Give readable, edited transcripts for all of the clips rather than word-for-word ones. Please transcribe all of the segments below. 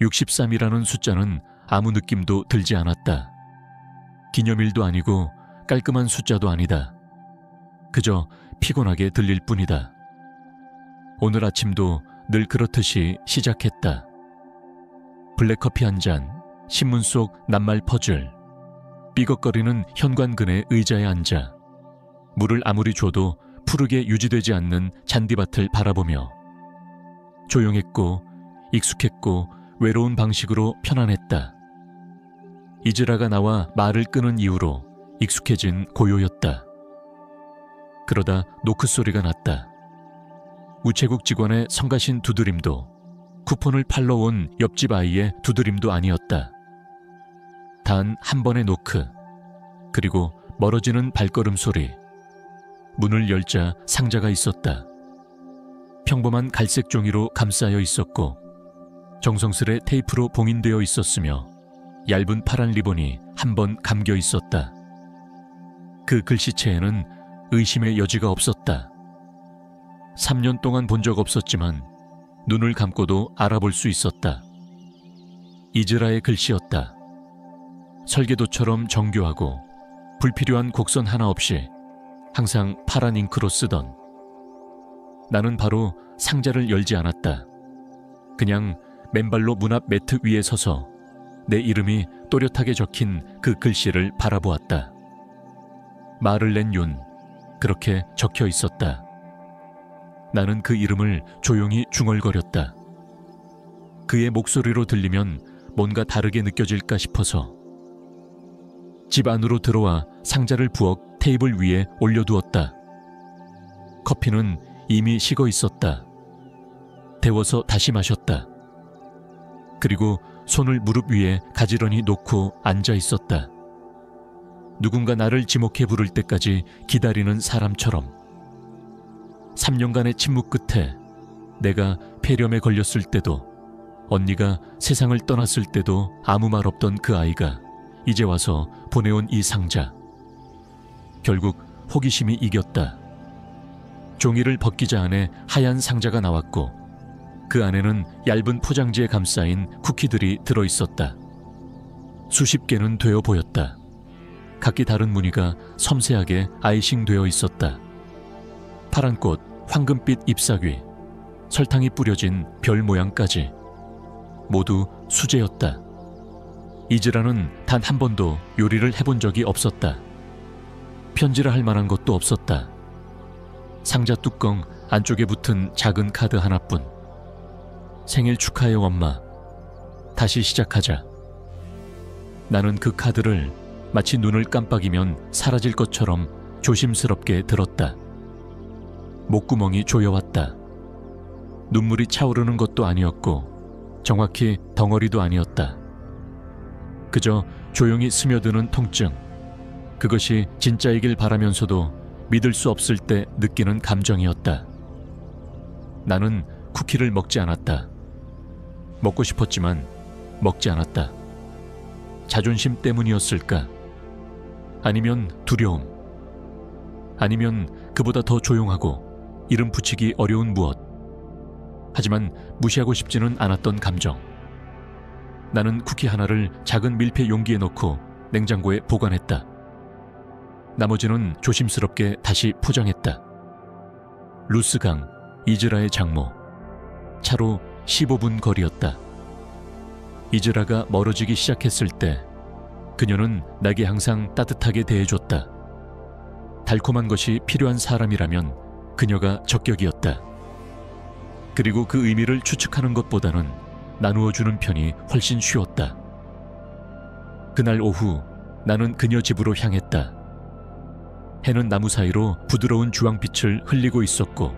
63이라는 숫자는 아무 느낌도 들지 않았다. 기념일도 아니고 깔끔한 숫자도 아니다. 그저 피곤하게 들릴 뿐이다. 오늘 아침도 늘 그렇듯이 시작했다. 블랙커피 한 잔, 신문 속 낱말 퍼즐, 삐걱거리는 현관근의 의자에 앉아 물을 아무리 줘도 푸르게 유지되지 않는 잔디밭을 바라보며 조용했고 익숙했고 외로운 방식으로 편안했다. 이즈라가 나와 말을 끄는 이후로 익숙해진 고요였다. 그러다 노크 소리가 났다. 우체국 직원의 성가신 두드림도 쿠폰을 팔러 온 옆집 아이의 두드림도 아니었다. 단 한 번의 노크, 그리고 멀어지는 발걸음 소리. 문을 열자 상자가 있었다. 평범한 갈색 종이로 감싸여 있었고 정성스레 테이프로 봉인되어 있었으며 얇은 파란 리본이 한 번 감겨 있었다. 그 글씨체에는 의심의 여지가 없었다. 3년 동안 본 적 없었지만 눈을 감고도 알아볼 수 있었다. 이즈라의 글씨였다. 설계도처럼 정교하고 불필요한 곡선 하나 없이 항상 파란 잉크로 쓰던. 나는 바로 상자를 열지 않았다. 그냥 맨발로 문 앞 매트 위에 서서 내 이름이 또렷하게 적힌 그 글씨를 바라보았다. 말을 낸 윤, 그렇게 적혀 있었다. 나는 그 이름을 조용히 중얼거렸다. 그의 목소리로 들리면 뭔가 다르게 느껴질까 싶어서. 집 안으로 들어와 상자를 부엌 테이블 위에 올려두었다. 커피는 이미 식어 있었다. 데워서 다시 마셨다. 그리고 손을 무릎 위에 가지런히 놓고 앉아 있었다. 누군가 나를 지목해 부를 때까지 기다리는 사람처럼. 3년간의 침묵 끝에 내가 폐렴에 걸렸을 때도 언니가 세상을 떠났을 때도 아무 말 없던 그 아이가 이제 와서 보내온 이 상자. 결국 호기심이 이겼다. 종이를 벗기자 안에 하얀 상자가 나왔고 그 안에는 얇은 포장지에 감싸인 쿠키들이 들어있었다. 수십 개는 되어 보였다. 각기 다른 무늬가 섬세하게 아이싱되어 있었다. 파란 꽃, 황금빛 잎사귀, 설탕이 뿌려진 별 모양까지 모두 수제였다. 이즈라는 단 한 번도 요리를 해본 적이 없었다. 편지를 할 만한 것도 없었다. 상자 뚜껑 안쪽에 붙은 작은 카드 하나뿐. 생일 축하해요 엄마. 다시 시작하자. 나는 그 카드를 마치 눈을 깜빡이면 사라질 것처럼 조심스럽게 들었다. 목구멍이 조여왔다. 눈물이 차오르는 것도 아니었고 정확히 덩어리도 아니었다. 그저 조용히 스며드는 통증. 그것이 진짜이길 바라면서도 믿을 수 없을 때 느끼는 감정이었다. 나는 쿠키를 먹지 않았다. 먹고 싶었지만 먹지 않았다. 자존심 때문이었을까? 아니면 두려움? 아니면 그보다 더 조용하고 이름 붙이기 어려운 무엇? 하지만 무시하고 싶지는 않았던 감정. 나는 쿠키 하나를 작은 밀폐 용기에 넣고 냉장고에 보관했다. 나머지는 조심스럽게 다시 포장했다. 루스강, 이즈라의 장모. 차로 15분 거리였다. 이즈라가 멀어지기 시작했을 때 그녀는 나에게 항상 따뜻하게 대해줬다. 달콤한 것이 필요한 사람이라면 그녀가 적격이었다. 그리고 그 의미를 추측하는 것보다는 나누어주는 편이 훨씬 쉬웠다. 그날 오후 나는 그녀 집으로 향했다. 해는 나무 사이로 부드러운 주황빛을 흘리고 있었고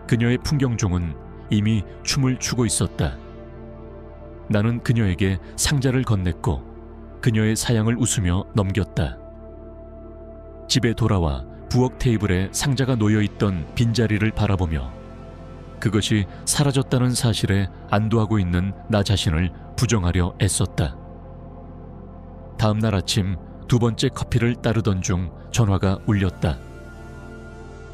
그녀의 풍경종은 이미 춤을 추고 있었다. 나는 그녀에게 상자를 건넸고 그녀의 사양을 웃으며 넘겼다. 집에 돌아와 부엌 테이블에 상자가 놓여있던 빈자리를 바라보며 그것이 사라졌다는 사실에 안도하고 있는 나 자신을 부정하려 애썼다. 다음 날 아침 2번째 커피를 따르던 중 전화가 울렸다.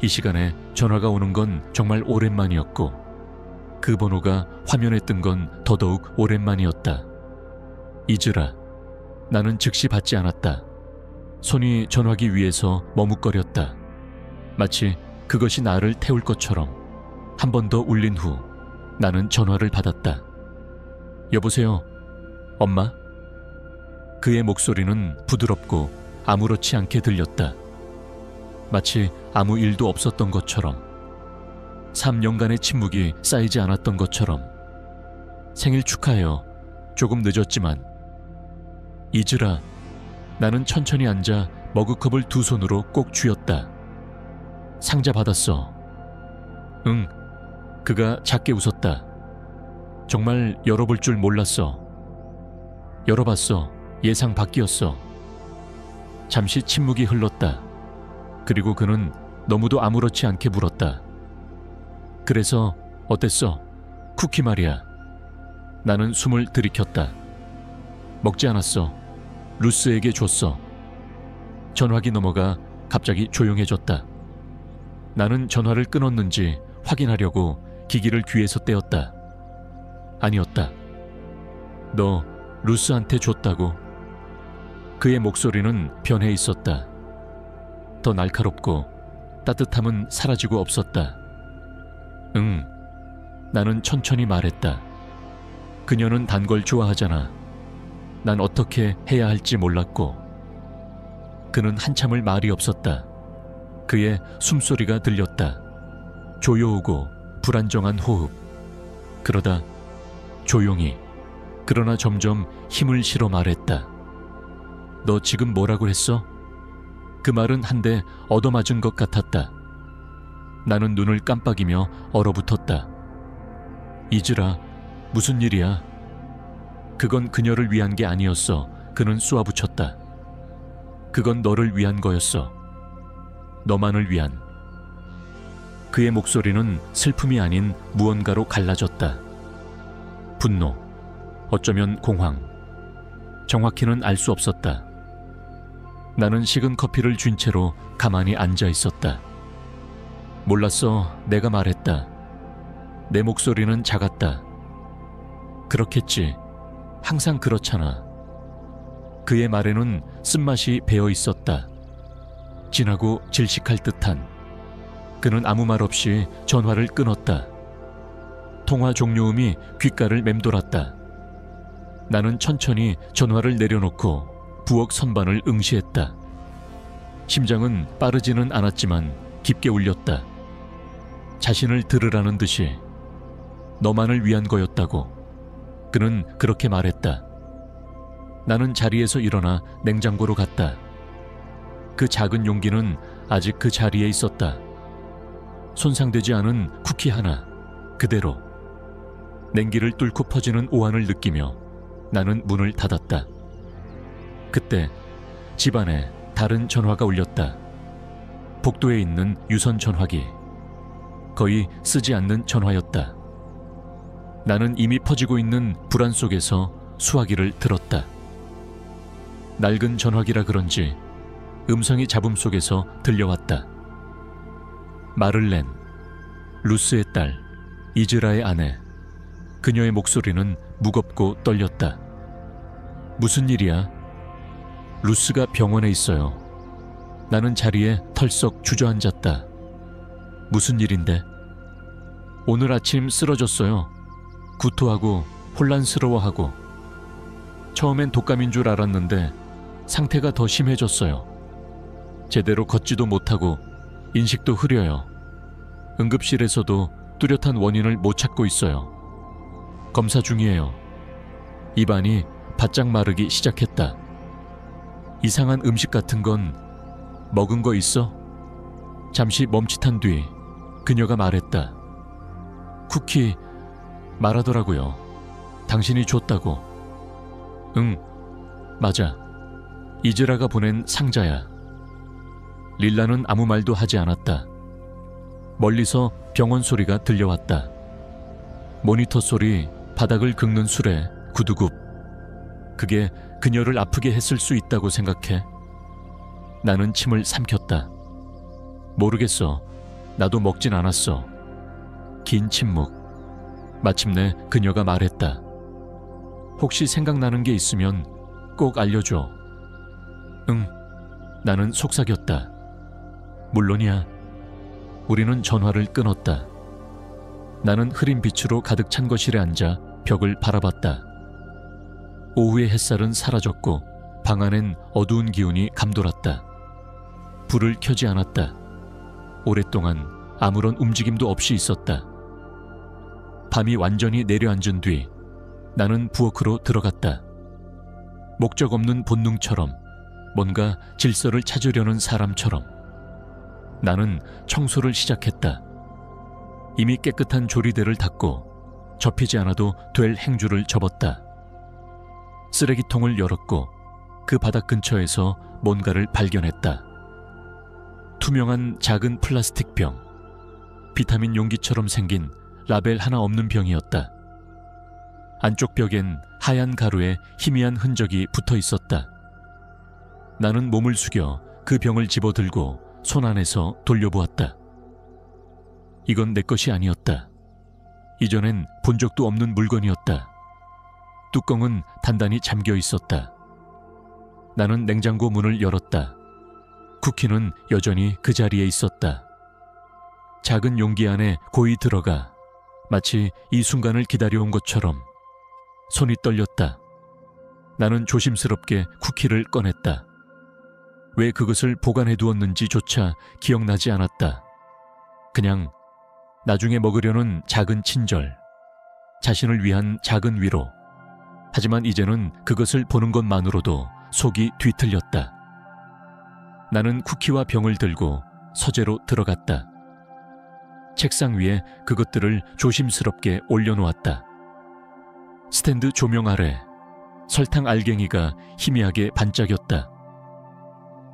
이 시간에 전화가 오는 건 정말 오랜만이었고 그 번호가 화면에 뜬 건 더더욱 오랜만이었다. 잊으라. 나는 즉시 받지 않았다. 손이 전화기 위에서 머뭇거렸다. 마치 그것이 나를 태울 것처럼. 한 번 더 울린 후 나는 전화를 받았다. 여보세요? 엄마? 그의 목소리는 부드럽고 아무렇지 않게 들렸다. 마치 아무 일도 없었던 것처럼. 3년간의 침묵이 쌓이지 않았던 것처럼. 생일 축하해요. 조금 늦었지만. 잊으라. 나는 천천히 앉아 머그컵을 두 손으로 꼭 쥐었다. 상자 받았어. 응. 그가 작게 웃었다. 정말 열어볼 줄 몰랐어. 열어봤어. 예상 밖이었어. 잠시 침묵이 흘렀다. 그리고 그는 너무도 아무렇지 않게 물었다. 그래서 어땠어? 쿠키 말이야. 나는 숨을 들이켰다. 먹지 않았어. 루스에게 줬어. 전화기 넘어가 갑자기 조용해졌다. 나는 전화를 끊었는지 확인하려고 기기를 귀에서 떼었다. 아니었다. 너 루스한테 줬다고? 그의 목소리는 변해 있었다. 더 날카롭고 따뜻함은 사라지고 없었다. 응. 나는 천천히 말했다. 그녀는 단 걸 좋아하잖아. 난 어떻게 해야 할지 몰랐고. 그는 한참을 말이 없었다. 그의 숨소리가 들렸다. 조여오고 불안정한 호흡. 그러다 조용히, 그러나 점점 힘을 실어 말했다. 너 지금 뭐라고 했어? 그 말은 한데 얻어맞은 것 같았다. 나는 눈을 깜빡이며 얼어붙었다. 잊으라. 무슨 일이야? 그건 그녀를 위한 게 아니었어. 그는 쏘아붙였다. 그건 너를 위한 거였어. 너만을 위한. 그의 목소리는 슬픔이 아닌 무언가로 갈라졌다. 분노, 어쩌면 공황. 정확히는 알 수 없었다. 나는 식은 커피를 쥔 채로 가만히 앉아 있었다. 몰랐어. 내가 말했다. 내 목소리는 작았다. 그렇겠지. 항상 그렇잖아. 그의 말에는 쓴맛이 배어 있었다. 진하고 질식할 듯한. 그는 아무 말 없이 전화를 끊었다. 통화 종료음이 귓가를 맴돌았다. 나는 천천히 전화를 내려놓고 부엌 선반을 응시했다. 심장은 빠르지는 않았지만 깊게 울렸다. 자신을 들으라는 듯이. 너만을 위한 거였다고. 그는 그렇게 말했다. 나는 자리에서 일어나 냉장고로 갔다. 그 작은 용기는 아직 그 자리에 있었다. 손상되지 않은 쿠키 하나, 그대로. 냉기를 뚫고 퍼지는 오한을 느끼며 나는 문을 닫았다. 그때 집안에 다른 전화가 울렸다. 복도에 있는 유선 전화기. 거의 쓰지 않는 전화였다. 나는 이미 퍼지고 있는 불안 속에서 수화기를 들었다. 낡은 전화기라 그런지 음성이 잡음 속에서 들려왔다. 마를렌, 루스의 딸, 이즈라의 아내. 그녀의 목소리는 무겁고 떨렸다. 무슨 일이야? 루스가 병원에 있어요. 나는 자리에 털썩 주저앉았다. 무슨 일인데? 오늘 아침 쓰러졌어요. 구토하고 혼란스러워하고. 처음엔 독감인 줄 알았는데 상태가 더 심해졌어요. 제대로 걷지도 못하고 인식도 흐려요. 응급실에서도 뚜렷한 원인을 못 찾고 있어요. 검사 중이에요. 입안이 바짝 마르기 시작했다. 이상한 음식 같은 건 먹은 거 있어? 잠시 멈칫한 뒤 그녀가 말했다. 쿠키 말하더라고요. 당신이 줬다고. 응, 맞아. 이즈라가 보낸 상자야. 릴라는 아무 말도 하지 않았다. 멀리서 병원 소리가 들려왔다. 모니터 소리, 바닥을 긁는 수레, 구두굽. 그게 그녀를 아프게 했을 수 있다고 생각해? 나는 침을 삼켰다. 모르겠어. 나도 먹진 않았어. 긴 침묵. 마침내 그녀가 말했다. 혹시 생각나는 게 있으면 꼭 알려줘. 응. 나는 속삭였다. 물론이야. 우리는 전화를 끊었다. 나는 흐린 빛으로 가득 찬 거실에 앉아 벽을 바라봤다. 오후의 햇살은 사라졌고 방 안엔 어두운 기운이 감돌았다. 불을 켜지 않았다. 오랫동안 아무런 움직임도 없이 있었다. 밤이 완전히 내려앉은 뒤 나는 부엌으로 들어갔다. 목적 없는 본능처럼, 뭔가 질서를 찾으려는 사람처럼 나는 청소를 시작했다. 이미 깨끗한 조리대를 닦고 접히지 않아도 될 행주를 접었다. 쓰레기통을 열었고 그 바닥 근처에서 뭔가를 발견했다. 투명한 작은 플라스틱 병, 비타민 용기처럼 생긴 라벨 하나 없는 병이었다. 안쪽 벽엔 하얀 가루에 희미한 흔적이 붙어 있었다. 나는 몸을 숙여 그 병을 집어들고 손 안에서 돌려보았다. 이건 내 것이 아니었다. 이전엔 본 적도 없는 물건이었다. 뚜껑은 단단히 잠겨 있었다. 나는 냉장고 문을 열었다. 쿠키는 여전히 그 자리에 있었다. 작은 용기 안에 고이 들어가 마치 이 순간을 기다려온 것처럼 손이 떨렸다. 나는 조심스럽게 쿠키를 꺼냈다. 왜 그것을 보관해 두었는지조차 기억나지 않았다. 그냥 나중에 먹으려는 작은 친절, 자신을 위한 작은 위로. 하지만 이제는 그것을 보는 것만으로도 속이 뒤틀렸다. 나는 쿠키와 병을 들고 서재로 들어갔다. 책상 위에 그것들을 조심스럽게 올려놓았다. 스탠드 조명 아래 설탕 알갱이가 희미하게 반짝였다.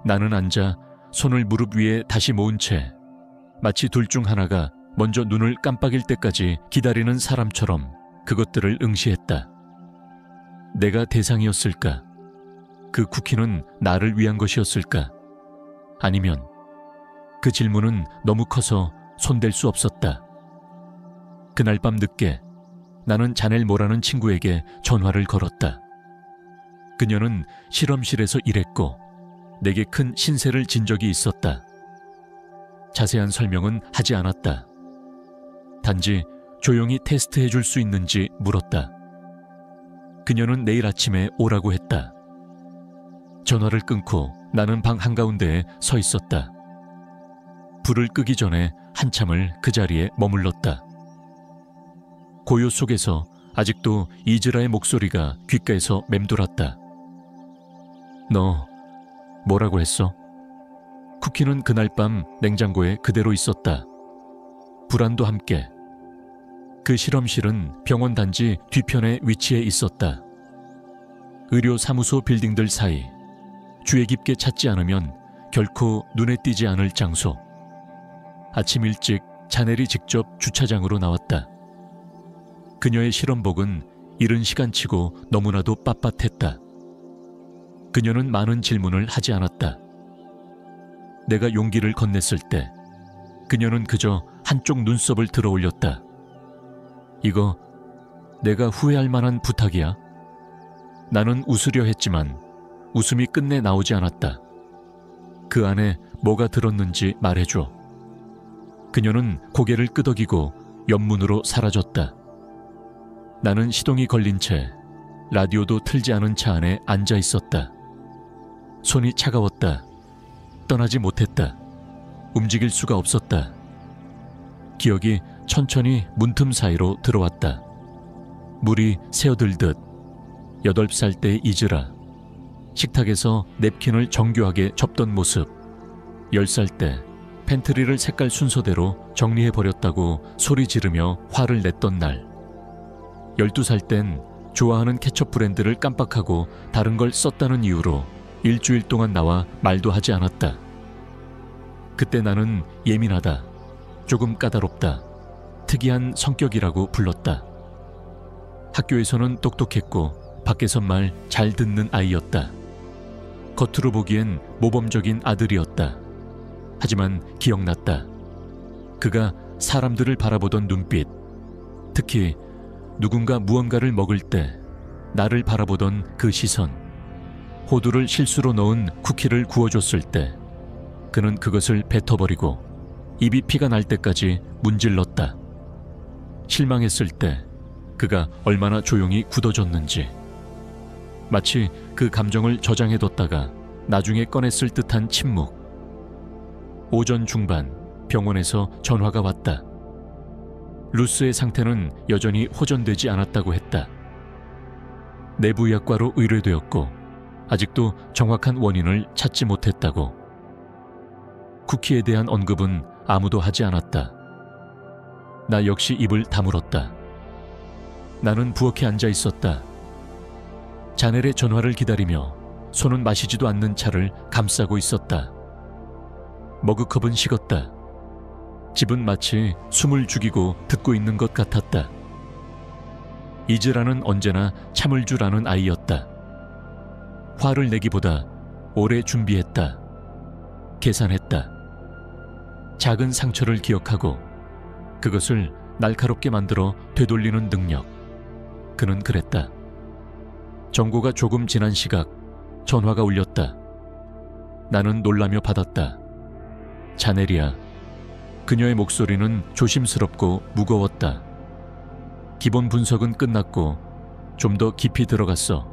나는 앉아 손을 무릎 위에 다시 모은 채 마치 둘 중 하나가 먼저 눈을 깜빡일 때까지 기다리는 사람처럼 그것들을 응시했다. 내가 대상이었을까? 그 쿠키는 나를 위한 것이었을까? 아니면 그 질문은 너무 커서 손댈 수 없었다. 그날 밤 늦게 나는 자넬 모라는 친구에게 전화를 걸었다. 그녀는 실험실에서 일했고 내게 큰 신세를 진 적이 있었다. 자세한 설명은 하지 않았다. 단지 조용히 테스트해 줄 수 있는지 물었다. 그녀는 내일 아침에 오라고 했다. 전화를 끊고 나는 방 한가운데에 서 있었다. 불을 끄기 전에 한참을 그 자리에 머물렀다. 고요 속에서 아직도 이즈라의 목소리가 귓가에서 맴돌았다. 너 뭐라고 했어? 쿠키는 그날 밤 냉장고에 그대로 있었다. 불안도 함께. 그 실험실은 병원 단지 뒤편에 위치해 있었다. 의료 사무소 빌딩들 사이, 주의 깊게 찾지 않으면 결코 눈에 띄지 않을 장소. 아침 일찍 자넬이 직접 주차장으로 나왔다. 그녀의 실험복은 이른 시간치고 너무나도 빳빳했다. 그녀는 많은 질문을 하지 않았다. 내가 용기를 건넸을 때 그녀는 그저 한쪽 눈썹을 들어 올렸다. 이거 내가 후회할 만한 부탁이야? 나는 웃으려 했지만 웃음이 끝내 나오지 않았다. 그 안에 뭐가 들었는지 말해줘. 그녀는 고개를 끄덕이고 옆문으로 사라졌다. 나는 시동이 걸린 채 라디오도 틀지 않은 차 안에 앉아 있었다. 손이 차가웠다. 떠나지 못했다. 움직일 수가 없었다. 기억이 천천히 문틈 사이로 들어왔다. 물이 새어들듯 8살 때 이즈라. 식탁에서 냅킨을 정교하게 접던 모습. 10살 때 팬트리를 색깔 순서대로 정리해버렸다고 소리 지르며 화를 냈던 날. 12살 땐 좋아하는 케첩 브랜드를 깜빡하고 다른 걸 썼다는 이유로 일주일 동안 나와 말도 하지 않았다. 그때 나는 예민하다, 조금 까다롭다, 특이한 성격이라고 불렀다. 학교에서는 똑똑했고 밖에선 말 잘 듣는 아이였다. 겉으로 보기엔 모범적인 아들이었다. 하지만 기억났다. 그가 사람들을 바라보던 눈빛, 특히 누군가 무언가를 먹을 때 나를 바라보던 그 시선, 호두를 실수로 넣은 쿠키를 구워줬을 때 그는 그것을 뱉어버리고 입이 피가 날 때까지 문질렀다. 실망했을 때 그가 얼마나 조용히 굳어졌는지, 마치 그 감정을 저장해뒀다가 나중에 꺼냈을 듯한 침묵. 오전 중반 병원에서 전화가 왔다. 루스의 상태는 여전히 호전되지 않았다고 했다. 내부의학과로 의뢰되었고 아직도 정확한 원인을 찾지 못했다고. 쿠키에 대한 언급은 아무도 하지 않았다. 나 역시 입을 다물었다. 나는 부엌에 앉아 있었다. 자넬의 전화를 기다리며 손은 마시지도 않는 차를 감싸고 있었다. 머그컵은 식었다. 집은 마치 숨을 죽이고 듣고 있는 것 같았다. 이즈라는 언제나 참을 줄 아는 아이였다. 화를 내기보다 오래 준비했다. 계산했다. 작은 상처를 기억하고 그것을 날카롭게 만들어 되돌리는 능력. 그는 그랬다. 정고가 조금 지난 시각 전화가 울렸다. 나는 놀라며 받았다. 자넬이야. 그녀의 목소리는 조심스럽고 무거웠다. 기본 분석은 끝났고 좀 더 깊이 들어갔어.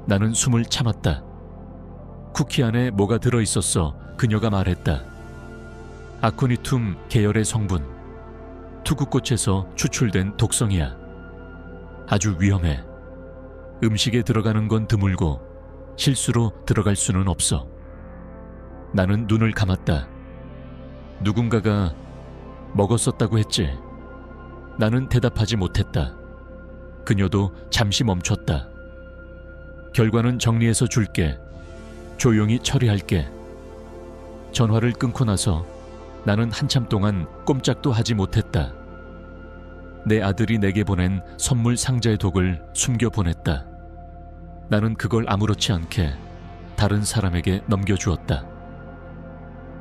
나는 숨을 참았다. 쿠키 안에 뭐가 들어있었어. 그녀가 말했다. 아쿠니툼 계열의 성분. 투구꽃에서 추출된 독성이야. 아주 위험해. 음식에 들어가는 건 드물고 실수로 들어갈 수는 없어. 나는 눈을 감았다. 누군가가 먹었었다고 했지. 나는 대답하지 못했다. 그녀도 잠시 멈췄다. 결과는 정리해서 줄게. 조용히 처리할게. 전화를 끊고 나서 나는 한참 동안 꼼짝도 하지 못했다. 내 아들이 내게 보낸 선물 상자의 독을 숨겨보냈다. 나는 그걸 아무렇지 않게 다른 사람에게 넘겨주었다.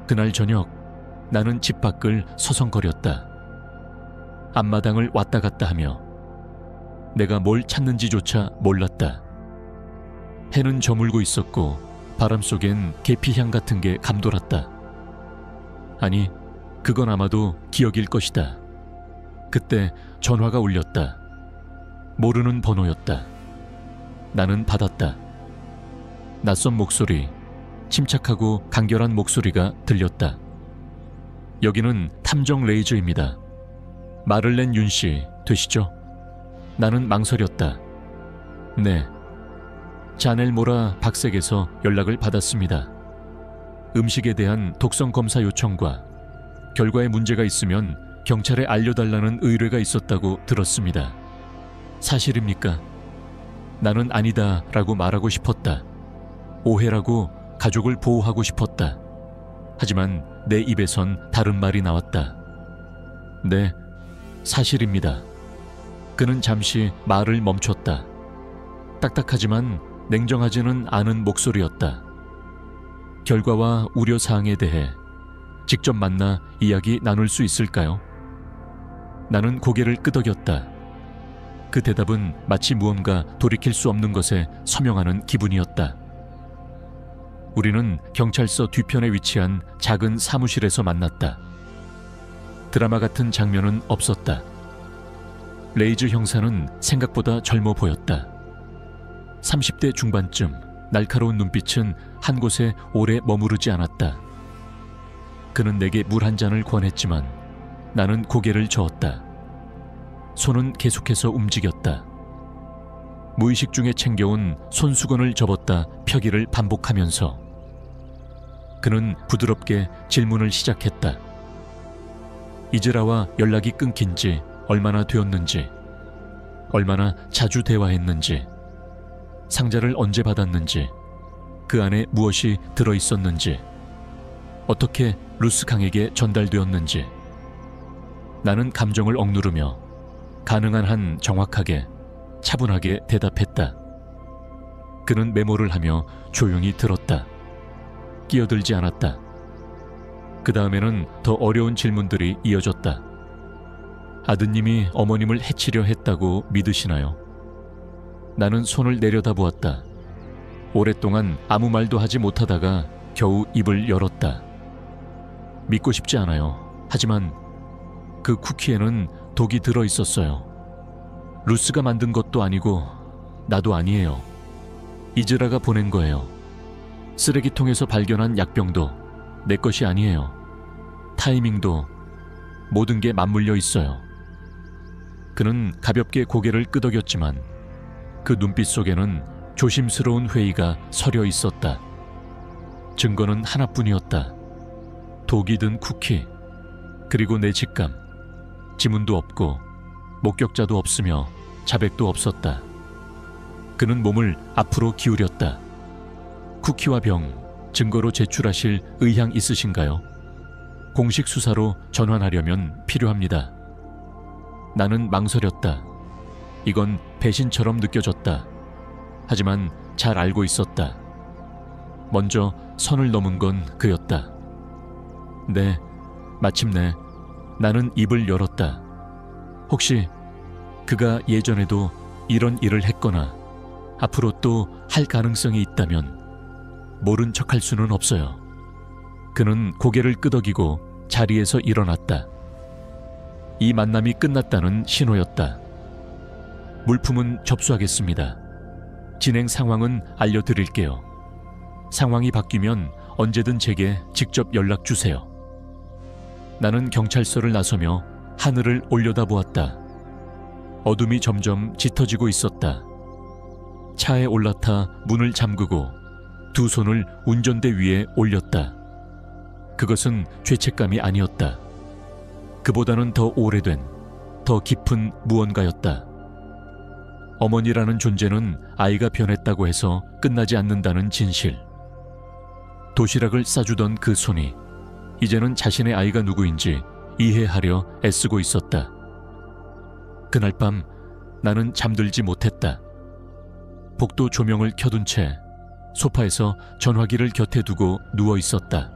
그날 저녁 나는 집 밖을 서성거렸다. 앞마당을 왔다 갔다 하며 내가 뭘 찾는지조차 몰랐다. 해는 저물고 있었고 바람 속엔 계피향 같은 게 감돌았다. 아니, 그건 아마도 기억일 것이다. 그때 전화가 울렸다. 모르는 번호였다. 나는 받았다. 낯선 목소리, 침착하고 간결한 목소리가 들렸다. 여기는 탐정 레이저입니다. 마를렌 윤 씨 되시죠? 나는 망설였다. 네. 자넬 모라 박색에서 연락을 받았습니다. 음식에 대한 독성 검사 요청과 결과에 문제가 있으면 경찰에 알려달라는 의뢰가 있었다고 들었습니다. 사실입니까? 나는 아니다 라고 말하고 싶었다. 오해라고 가족을 보호하고 싶었다. 하지만 내 입에선 다른 말이 나왔다. 네, 사실입니다. 그는 잠시 말을 멈췄다. 딱딱하지만 냉정하지는 않은 목소리였다. 결과와 우려사항에 대해 직접 만나 이야기 나눌 수 있을까요? 나는 고개를 끄덕였다. 그 대답은 마치 무언가 돌이킬 수 없는 것에 서명하는 기분이었다. 우리는 경찰서 뒤편에 위치한 작은 사무실에서 만났다. 드라마 같은 장면은 없었다. 레이즈 형사는 생각보다 젊어 보였다. 30대 중반쯤 날카로운 눈빛은 한 곳에 오래 머무르지 않았다. 그는 내게 물 한 잔을 권했지만 나는 고개를 저었다. 손은 계속해서 움직였다. 무의식 중에 챙겨온 손수건을 접었다 펴기를 반복하면서 그는 부드럽게 질문을 시작했다. 이즈라와 연락이 끊긴 지 얼마나 되었는지, 얼마나 자주 대화했는지, 상자를 언제 받았는지, 그 안에 무엇이 들어있었는지, 어떻게 루스강에게 전달되었는지. 나는 감정을 억누르며 가능한 한 정확하게, 차분하게 대답했다. 그는 메모를 하며 조용히 들었다. 끼어들지 않았다. 그 다음에는 더 어려운 질문들이 이어졌다. 아드님이 어머님을 해치려 했다고 믿으시나요? 나는 손을 내려다보았다. 오랫동안 아무 말도 하지 못하다가 겨우 입을 열었다. 믿고 싶지 않아요. 하지만 그 쿠키에는 독이 들어 있었어요. 루스가 만든 것도 아니고 나도 아니에요. 이즈라가 보낸 거예요. 쓰레기통에서 발견한 약병도 내 것이 아니에요. 타이밍도 모든 게 맞물려 있어요. 그는 가볍게 고개를 끄덕였지만 그 눈빛 속에는 조심스러운 회의가 서려 있었다. 증거는 하나뿐이었다. 독이 든 쿠키, 그리고 내 직감. 지문도 없고 목격자도 없으며 자백도 없었다. 그는 몸을 앞으로 기울였다. 쿠키와 병, 증거로 제출하실 의향 있으신가요? 공식 수사로 전환하려면 필요합니다. 나는 망설였다. 이건 배신처럼 느껴졌다. 하지만 잘 알고 있었다. 먼저 선을 넘은 건 그였다. 네, 마침내 나는 입을 열었다. 혹시 그가 예전에도 이런 일을 했거나 앞으로 또 할 가능성이 있다면 모른 척할 수는 없어요. 그는 고개를 끄덕이고 자리에서 일어났다. 이 만남이 끝났다는 신호였다. 물품은 접수하겠습니다. 진행 상황은 알려드릴게요. 상황이 바뀌면 언제든 제게 직접 연락 주세요. 나는 경찰서를 나서며 하늘을 올려다보았다. 어둠이 점점 짙어지고 있었다. 차에 올라타 문을 잠그고 두 손을 운전대 위에 올렸다. 그것은 죄책감이 아니었다. 그보다는 더 오래된, 더 깊은 무언가였다. 어머니라는 존재는 아이가 변했다고 해서 끝나지 않는다는 진실. 도시락을 싸주던 그 손이 이제는 자신의 아이가 누구인지 이해하려 애쓰고 있었다. 그날 밤 나는 잠들지 못했다. 복도 조명을 켜둔 채 소파에서 전화기를 곁에 두고 누워 있었다.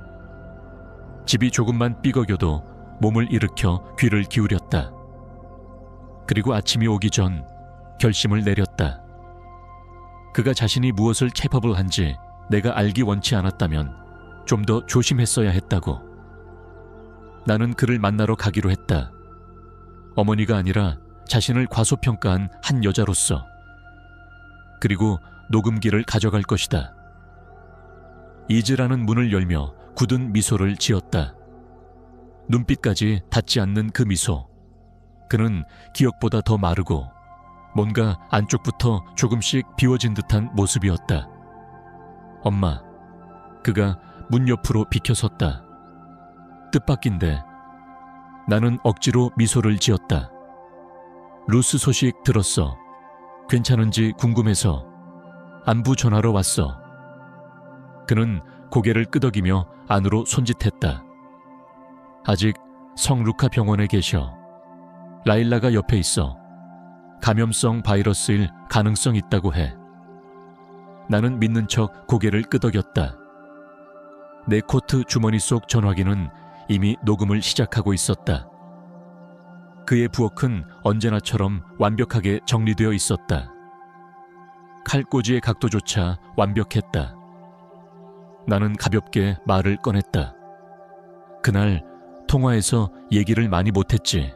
집이 조금만 삐걱여도 몸을 일으켜 귀를 기울였다. 그리고 아침이 오기 전 결심을 내렸다. 그가 자신이 무엇을 체법을 한지 내가 알기 원치 않았다면 좀 더 조심했어야 했다고. 나는 그를 만나러 가기로 했다. 어머니가 아니라 자신을 과소평가한 한 여자로서. 그리고 녹음기를 가져갈 것이다. 이즈라는 문을 열며 굳은 미소를 지었다. 눈빛까지 닿지 않는 그 미소. 그는 기억보다 더 마르고 뭔가 안쪽부터 조금씩 비워진 듯한 모습이었다. 엄마. 그가 문 옆으로 비켜섰다. 뜻밖인데 나는 억지로 미소를 지었다. 루스 소식 들었어. 괜찮은지 궁금해서 안부 전화로 왔어. 그는 고개를 끄덕이며 안으로 손짓했다. 아직 성 루카 병원에 계셔. 라일라가 옆에 있어. 감염성 바이러스일 가능성 있다고 해. 나는 믿는 척 고개를 끄덕였다. 내 코트 주머니 속 전화기는 이미 녹음을 시작하고 있었다. 그의 부엌은 언제나처럼 완벽하게 정리되어 있었다. 칼꽂이의 각도조차 완벽했다. 나는 가볍게 말을 꺼냈다. 그날 통화에서 얘기를 많이 못했지.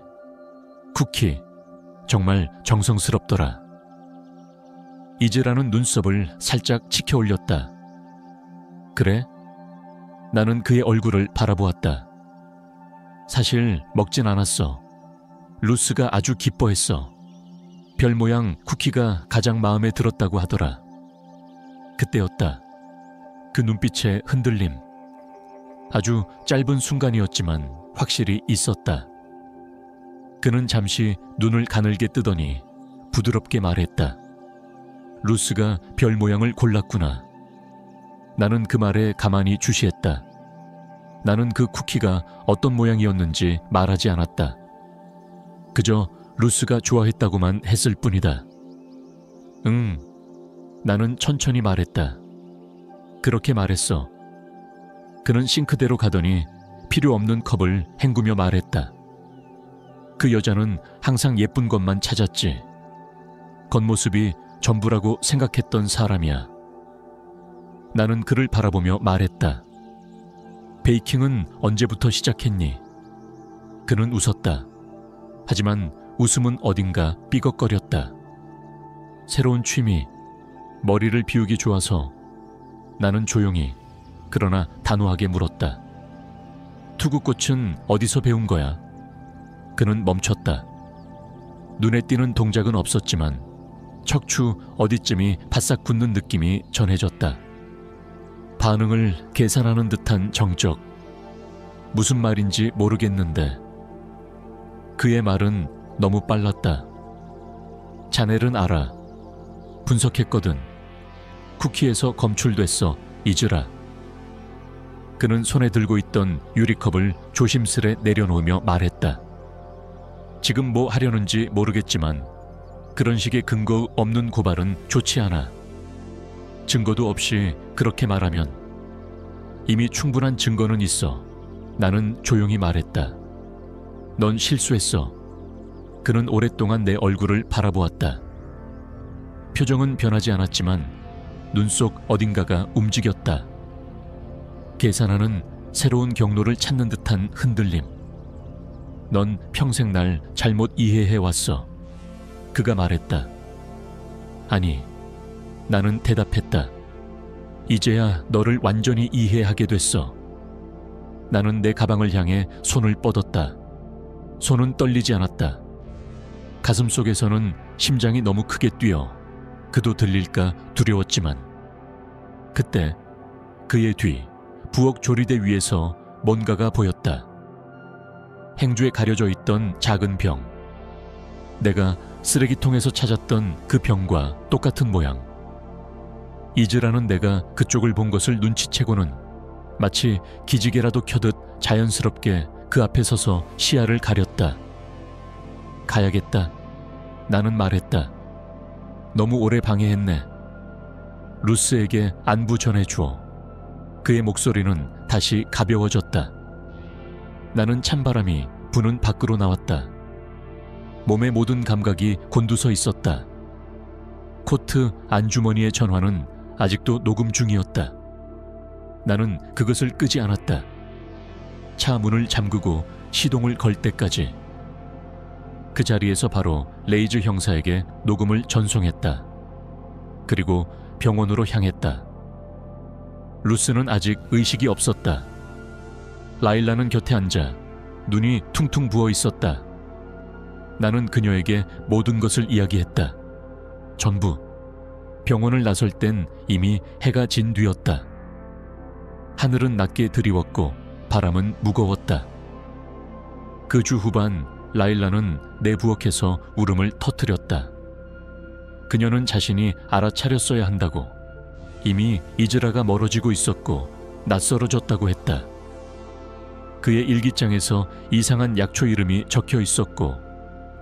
쿠키, 정말 정성스럽더라. 이즈라는 눈썹을 살짝 치켜 올렸다. 그래? 나는 그의 얼굴을 바라보았다. 사실 먹진 않았어. 루스가 아주 기뻐했어. 별 모양 쿠키가 가장 마음에 들었다고 하더라. 그때였다. 그 눈빛의 흔들림. 아주 짧은 순간이었지만 확실히 있었다. 그는 잠시 눈을 가늘게 뜨더니 부드럽게 말했다. 루스가 별 모양을 골랐구나. 나는 그 말에 가만히 주시했다. 나는 그 쿠키가 어떤 모양이었는지 말하지 않았다. 그저 루스가 좋아했다고만 했을 뿐이다. 응, 나는 천천히 말했다. 그렇게 말했어. 그는 싱크대로 가더니 필요 없는 컵을 헹구며 말했다. 그 여자는 항상 예쁜 것만 찾았지. 겉모습이 전부라고 생각했던 사람이야. 나는 그를 바라보며 말했다. 베이킹은 언제부터 시작했니? 그는 웃었다. 하지만 웃음은 어딘가 삐걱거렸다. 새로운 취미, 머리를 비우기 좋아서. 나는 조용히 그러나 단호하게 물었다. 투구꽃은 어디서 배운 거야? 그는 멈췄다. 눈에 띄는 동작은 없었지만 척추 어디쯤이 바싹 굳는 느낌이 전해졌다. 반응을 계산하는 듯한 정적. 무슨 말인지 모르겠는데. 그의 말은 너무 빨랐다. 자넬은 알아. 분석했거든. 쿠키에서 검출됐어. 잊으라. 그는 손에 들고 있던 유리컵을 조심스레 내려놓으며 말했다. 지금 뭐 하려는지 모르겠지만 그런 식의 근거 없는 고발은 좋지 않아. 증거도 없이 그렇게 말하면. 이미 충분한 증거는 있어. 나는 조용히 말했다. 넌 실수했어. 그는 오랫동안 내 얼굴을 바라보았다. 표정은 변하지 않았지만 눈 속 어딘가가 움직였다. 계산하는 새로운 경로를 찾는 듯한 흔들림. 넌 평생 날 잘못 이해해왔어. 그가 말했다. 아니, 나는 대답했다. 이제야 너를 완전히 이해하게 됐어. 나는 내 가방을 향해 손을 뻗었다. 손은 떨리지 않았다. 가슴 속에서는 심장이 너무 크게 뛰어 그도 들릴까 두려웠지만 그때 그의 뒤 부엌 조리대 위에서 뭔가가 보였다. 행주에 가려져 있던 작은 병. 내가 쓰레기통에서 찾았던 그 병과 똑같은 모양. 잊으라는 내가 그쪽을 본 것을 눈치채고는 마치 기지개라도 켜듯 자연스럽게 그 앞에 서서 시야를 가렸다. 가야겠다. 나는 말했다. 너무 오래 방해했네. 루스에게 안부 전해주어. 그의 목소리는 다시 가벼워졌다. 나는 찬바람이 부는 밖으로 나왔다. 몸의 모든 감각이 곤두서 있었다. 코트 안주머니의 전화는 아직도 녹음 중이었다. 나는 그것을 끄지 않았다. 차 문을 잠그고 시동을 걸 때까지. 그 자리에서 바로 레이즈 형사에게 녹음을 전송했다. 그리고 병원으로 향했다. 루스는 아직 의식이 없었다. 라일라는 곁에 앉아 눈이 퉁퉁 부어 있었다. 나는 그녀에게 모든 것을 이야기했다. 전부. 병원을 나설 땐 이미 해가 진 뒤였다. 하늘은 낮게 드리웠고 바람은 무거웠다. 그 주 후반 라일라는 내 부엌에서 울음을 터뜨렸다. 그녀는 자신이 알아차렸어야 한다고, 이미 이즈라가 멀어지고 있었고 낯설어졌다고 했다. 그의 일기장에서 이상한 약초 이름이 적혀 있었고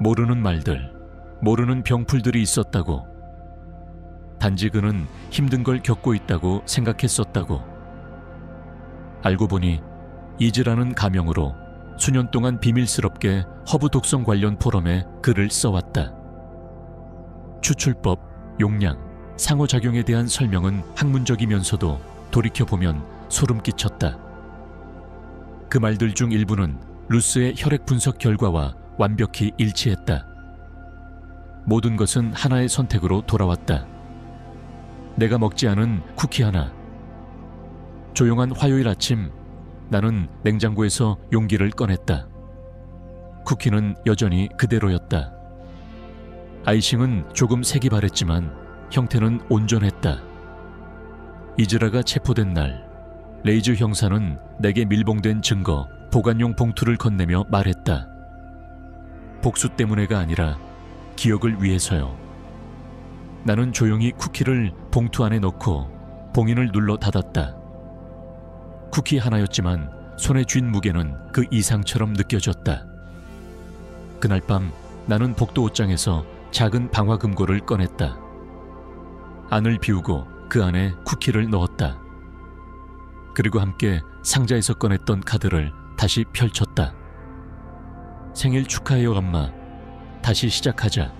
모르는 말들, 모르는 병풀들이 있었다고. 단지 그는 힘든 걸 겪고 있다고 생각했었다고. 알고 보니 이즈라는 가명으로 수년 동안 비밀스럽게 허브 독성 관련 포럼에 글을 써왔다. 추출법, 용량, 상호작용에 대한 설명은 학문적이면서도 돌이켜보면 소름 끼쳤다. 그 말들 중 일부는 루스의 혈액 분석 결과와 완벽히 일치했다. 모든 것은 하나의 선택으로 돌아왔다. 내가 먹지 않은 쿠키 하나. 조용한 화요일 아침, 나는 냉장고에서 용기를 꺼냈다. 쿠키는 여전히 그대로였다. 아이싱은 조금 색이 바랬지만 형태는 온전했다. 이즈라가 체포된 날, 레이즈 형사는 내게 밀봉된 증거, 보관용 봉투를 건네며 말했다. 복수 때문에가 아니라 기억을 위해서요. 나는 조용히 쿠키를 봉투 안에 넣고 봉인을 눌러 닫았다. 쿠키 하나였지만 손에 쥔 무게는 그 이상처럼 느껴졌다. 그날 밤 나는 복도 옷장에서 작은 방화금고를 꺼냈다. 안을 비우고 그 안에 쿠키를 넣었다. 그리고 함께 상자에서 꺼냈던 카드를 다시 펼쳤다. 생일 축하해요, 엄마. 다시 시작하자.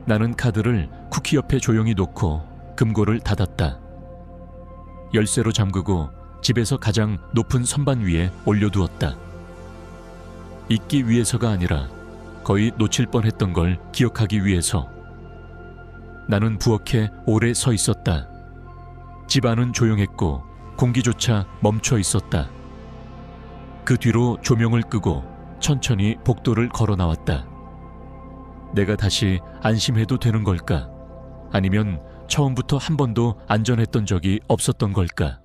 나는 카드를 쿠키 옆에 조용히 놓고 금고를 닫았다. 열쇠로 잠그고 집에서 가장 높은 선반 위에 올려두었다. 잊기 위해서가 아니라 거의 놓칠 뻔했던 걸 기억하기 위해서. 나는 부엌에 오래 서 있었다. 집 안은 조용했고 공기조차 멈춰 있었다. 그 뒤로 조명을 끄고 천천히 복도를 걸어 나왔다. 내가 다시 안심해도 되는 걸까? 아니면 처음부터 한 번도 안전했던 적이 없었던 걸까?